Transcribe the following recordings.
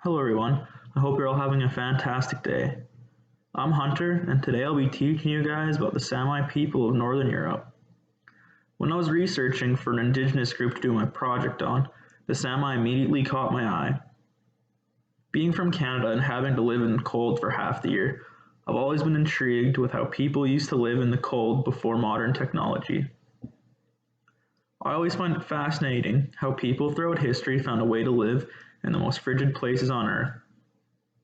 Hello everyone, I hope you're all having a fantastic day. I'm Hunter, and today I'll be teaching you guys about the Sami people of Northern Europe. When I was researching for an indigenous group to do my project on, the Sami immediately caught my eye. Being from Canada and having to live in the cold for half the year, I've always been intrigued with how people used to live in the cold before modern technology. I always find it fascinating how people throughout history found a way to live in the most frigid places on Earth.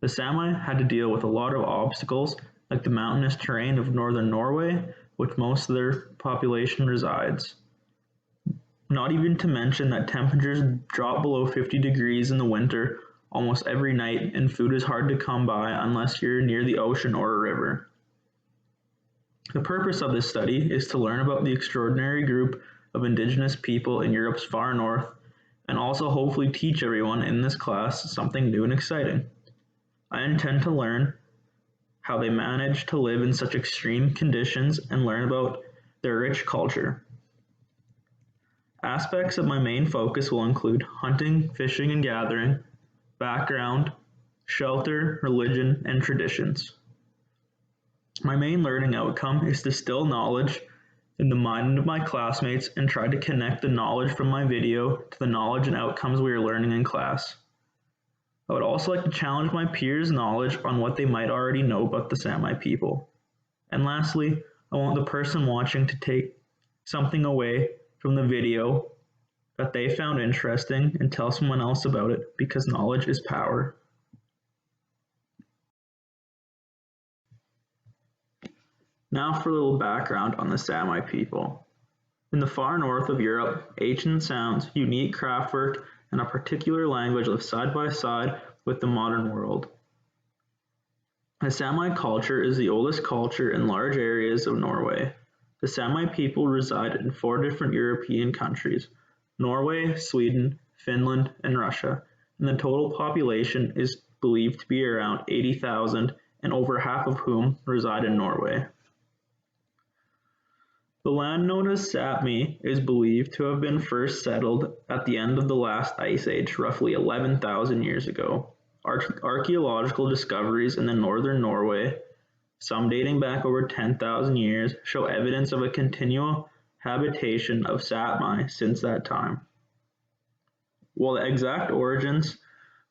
The Sami had to deal with a lot of obstacles, like the mountainous terrain of northern Norway, which most of their population resides. Not even to mention that temperatures drop below 50 degrees in the winter almost every night, and food is hard to come by unless you're near the ocean or a river. The purpose of this study is to learn about the extraordinary group of indigenous people in Europe's far north, and also hopefully teach everyone in this class something new and exciting. I intend to learn how they manage to live in such extreme conditions and learn about their rich culture. Aspects of my main focus will include hunting, fishing and gathering, background, shelter, religion, and traditions. My main learning outcome is to distill knowledge in the mind of my classmates and try to connect the knowledge from my video to the knowledge and outcomes we are learning in class. I would also like to challenge my peers' knowledge on what they might already know about the Sami people. And lastly, I want the person watching to take something away from the video that they found interesting and tell someone else about it, because knowledge is power. Now for a little background on the Sami people. In the far north of Europe, ancient sounds, unique craftwork, and a particular language live side by side with the modern world. The Sami culture is the oldest culture in large areas of Norway. The Sami people reside in 4 different European countries: Norway, Sweden, Finland, and Russia, and the total population is believed to be around 80,000, and over half of whom reside in Norway. The land known as Sami is believed to have been first settled at the end of the last ice age, roughly 11,000 years ago. Archaeological discoveries in the northern Norway, some dating back over 10,000 years, show evidence of a continual habitation of Sami since that time. While the exact origins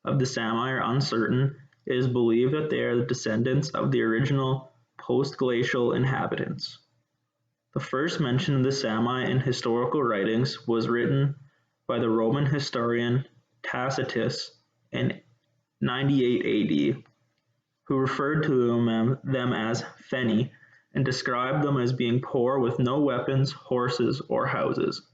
of the Sami are uncertain, it is believed that they are the descendants of the original post-glacial inhabitants. The first mention of the Sami in historical writings was written by the Roman historian Tacitus in 98 AD, who referred to them as Feni and described them as being poor with no weapons, horses, or houses.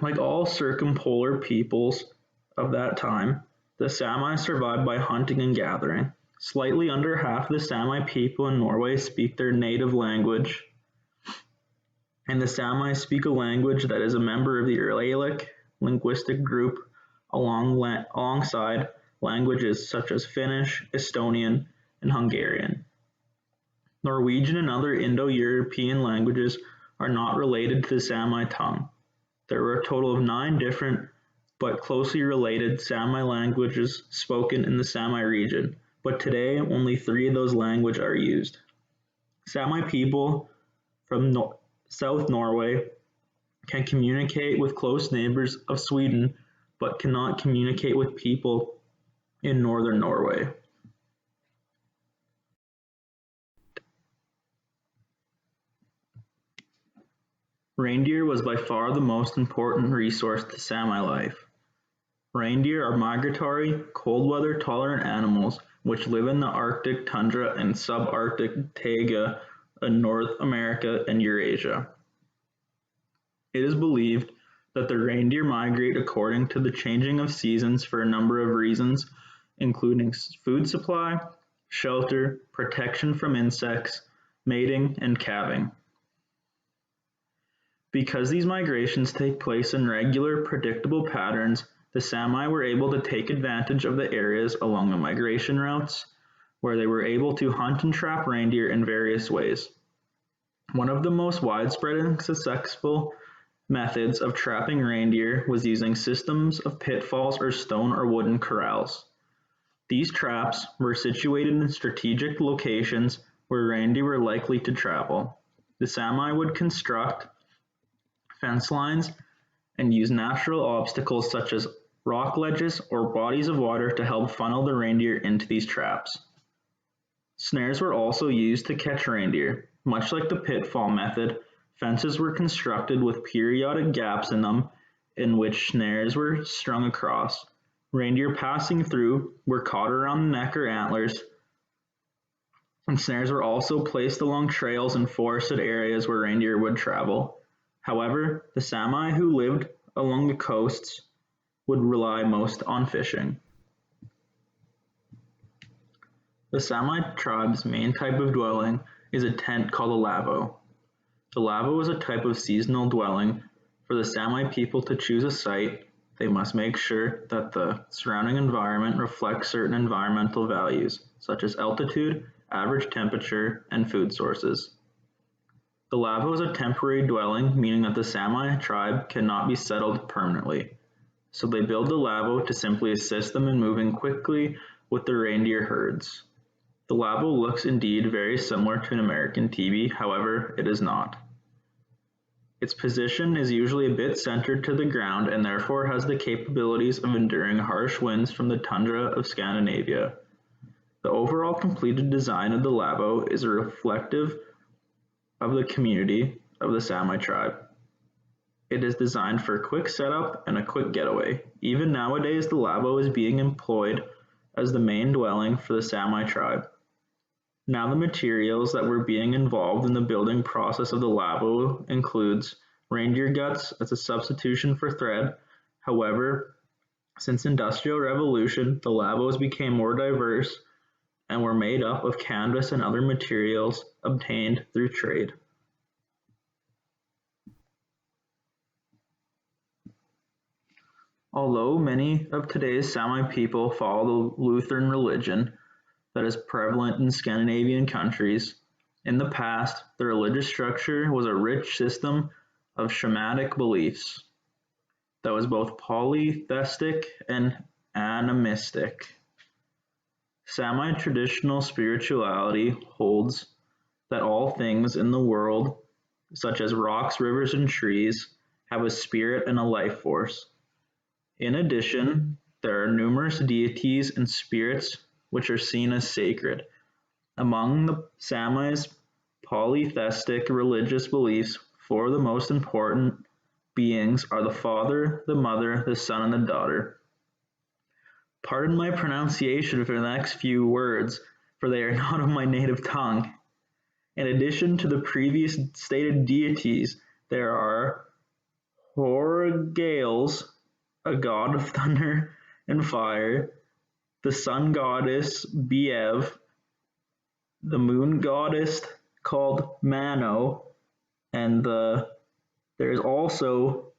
Like all circumpolar peoples of that time, the Sami survived by hunting and gathering. Slightly under half of the Sami people in Norway speak their native language, and the Sami speak a language that is a member of the Uralic linguistic group alongside languages such as Finnish, Estonian, and Hungarian. Norwegian and other Indo-European languages are not related to the Sami tongue. There were a total of 9 different but closely related Sami languages spoken in the Sami region, but today only 3 of those languages are used. Sami people from South Norway can communicate with close neighbors of Sweden, but cannot communicate with people in northern Norway. Reindeer was by far the most important resource to Sami life. Reindeer are migratory, cold-weather tolerant animals which live in the Arctic tundra and subarctic taiga in North America and Eurasia. It is believed that the reindeer migrate according to the changing of seasons for a number of reasons, including food supply, shelter, protection from insects, mating, and calving. Because these migrations take place in regular, predictable patterns, the Sami were able to take advantage of the areas along the migration routes where they were able to hunt and trap reindeer in various ways. One of the most widespread and successful methods of trapping reindeer was using systems of pitfalls or stone or wooden corrals. These traps were situated in strategic locations where reindeer were likely to travel. The Sami would construct fence lines and use natural obstacles such as rock ledges or bodies of water to help funnel the reindeer into these traps. Snares were also used to catch reindeer. Much like the pitfall method, fences were constructed with periodic gaps in them in which snares were strung across. Reindeer passing through were caught around the neck or antlers, and snares were also placed along trails in forested areas where reindeer would travel. However, the Sami who lived along the coasts would rely most on fishing. The Sami tribe's main type of dwelling is a tent called a lavo. The lavo is a type of seasonal dwelling. For the Sami people to choose a site, they must make sure that the surrounding environment reflects certain environmental values, such as altitude, average temperature, and food sources. The lavo is a temporary dwelling, meaning that the Sami tribe cannot be settled permanently. So they build the lavo to simply assist them in moving quickly with the reindeer herds. The lavo looks indeed very similar to an American teepee, however, it is not. Its position is usually a bit centered to the ground and therefore has the capabilities of enduring harsh winds from the tundra of Scandinavia. The overall completed design of the lavo is reflective of the community of the Sami tribe. It is designed for a quick setup and a quick getaway. Even nowadays, the lavo is being employed as the main dwelling for the Sami tribe. Now the materials that were being involved in the building process of the lavo includes reindeer guts as a substitution for thread. However, since Industrial Revolution, the lavos became more diverse and were made up of canvas and other materials obtained through trade. Although many of today's Sami people follow the Lutheran religion that is prevalent in Scandinavian countries, in the past the religious structure was a rich system of shamanic beliefs that was both polytheistic and animistic. Sami traditional spirituality holds that all things in the world, such as rocks, rivers, and trees, have a spirit and a life force. In addition, there are numerous deities and spirits which are seen as sacred. Among the Sami's polytheistic religious beliefs, four of the most important beings are the Father, the Mother, the Son, and the Daughter. Pardon my pronunciation for the next few words, for they are not of my native tongue. In addition to the previous stated deities, there are Horgales, a god of thunder and fire, the sun goddess Biev, the moon goddess called Mano, and there is also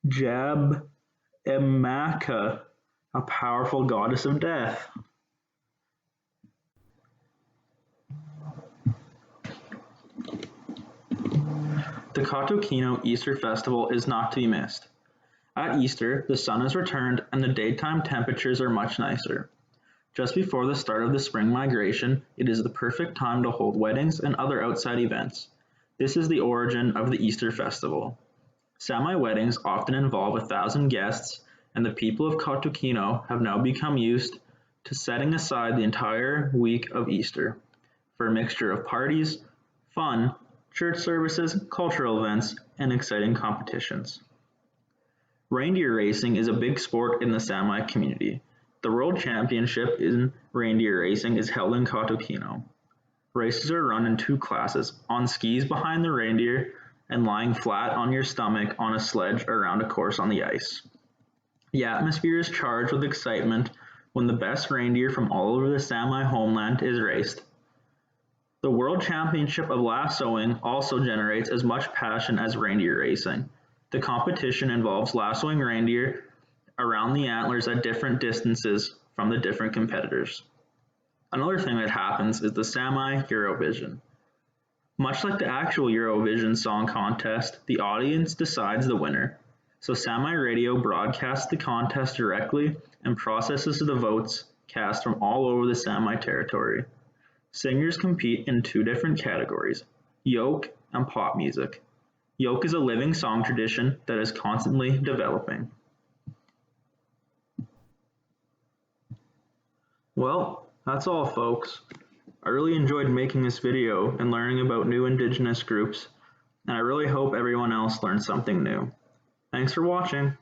Jab Emaka, a powerful goddess of death. The Katukino Easter festival is not to be missed. At Easter, the sun is returned and the daytime temperatures are much nicer. Just before the start of the spring migration, it is the perfect time to hold weddings and other outside events. This is the origin of the Easter festival. Sami weddings often involve 1,000 guests, and the people of Katukino have now become used to setting aside the entire week of Easter for a mixture of parties, fun, church services, cultural events, and exciting competitions. Reindeer racing is a big sport in the Sami community. The World Championship in reindeer racing is held in Katukino. Races are run in two classes, on skis behind the reindeer and lying flat on your stomach on a sledge around a course on the ice. The atmosphere is charged with excitement when the best reindeer from all over the Sami homeland is raced. The World Championship of lassoing also generates as much passion as reindeer racing. The competition involves lassoing reindeer around the antlers at different distances from the different competitors. Another thing that happens is the Sami Eurovision. Much like the actual Eurovision Song Contest, the audience decides the winner. So Sami Radio broadcasts the contest directly and processes the votes cast from all over the Sami territory. Singers compete in two different categories, folk and pop music. Folk is a living song tradition that is constantly developing. Well, that's all folks. I really enjoyed making this video and learning about new Indigenous groups, and I really hope everyone else learned something new. Thanks for watching.